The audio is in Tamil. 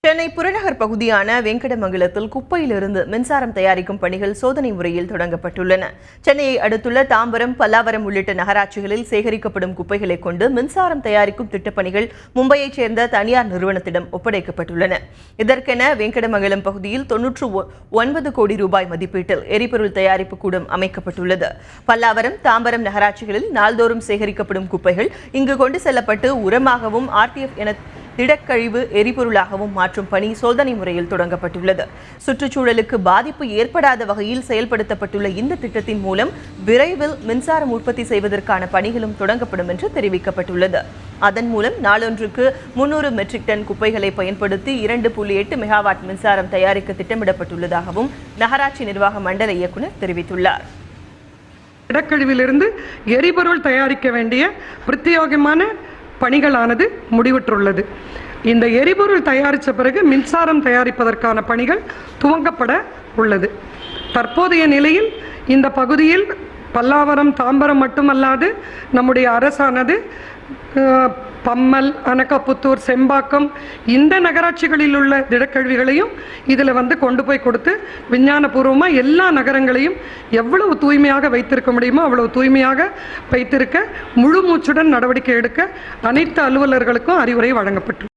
சென்னை புறநகர் பகுதியான வெங்கடமங்கலத்தில் குப்பையிலிருந்து மின்சாரம் தயாரிக்கும் பணிகள் சோதனை முறையில் தொடங்கப்பட்டுள்ளன. சென்னையை அடுத்துள்ள தாம்பரம், பல்லாவரம் உள்ளிட்ட நகராட்சிகளில் சேகரிக்கப்படும் குப்பைகளை கொண்டு மின்சாரம் தயாரிக்கும் திட்டப்பணிகள் மும்பையைச் சேர்ந்த தனியார் நிறுவனத்திடம் ஒப்படைக்கப்பட்டுள்ளன. இதற்கென வெங்கடமங்கலம் பகுதியில் 99 கோடி ரூபாய் மதிப்பீட்டில் எரிபொருள் தயாரிப்பு கூடம் அமைக்கப்பட்டுள்ளது. பல்லாவரம், தாம்பரம் நகராட்சிகளில் நாள்தோறும் சேகரிக்கப்படும் குப்பைகள் இங்கு கொண்டு செல்லப்பட்டு உரமாகவும் RTF என திடக்கழிவு எரிபொருளாகவும் மாற்றும் பணி சோதனை முறையில் தொடங்கப்பட்டுள்ளது. சுற்றுச்சூழலுக்கு பாதிப்பு ஏற்படாத வகையில் செயல்படுத்தப்பட்டுள்ள இந்த திட்டத்தின் மூலம் விரைவில் மின்சாரம் உற்பத்தி செய்வதற்கான பணிகளும் தொடங்கப்படும் என்று தெரிவிக்கப்பட்டுள்ளது. அதன் மூலம் நாளொன்றுக்கு 300 மெட்ரிக் டன் குப்பைகளை பயன்படுத்தி 2.8 மெகாவாட் மின்சாரம் தயாரிக்க திட்டமிடப்பட்டுள்ளதாகவும் நகராட்சி நிர்வாக மண்டல இயக்குநர் தெரிவித்துள்ளார். திடக்கழிவிலிருந்து எரிபொருள் தயாரிக்க வேண்டிய பிரத்யேகமான பணிகளானது முடிவுற்றுள்ளது. இந்த எரிபொருள் தயாரித்த பிறகு மின்சாரம் தயாரிப்பதற்கான பணிகள் துவங்கப்பட உள்ளது. தற்போதைய நிலையில் இந்த பகுதியில் பல்லாவரம், தாம்பரம் மட்டுமல்லாது நம்முடைய அரசானது பம்மல், அனகாபுத்தூர், செம்பாக்கம் இந்த நகராட்சிகளில் உள்ள திடக்கழிவுகளையும் இதில் கொண்டு போய் கொடுத்து விஞ்ஞானபூர்வமாக எல்லா நகரங்களையும் எவ்வளவு தூய்மையாக வைத்திருக்க முடியுமோ அவ்வளவு தூய்மையாக வைத்திருக்க முழு மூச்சுடன் நடவடிக்கை எடுக்க அனைத்து அலுவலர்களுக்கும் அறிவுரை வழங்கப்பட்டுள்ளது.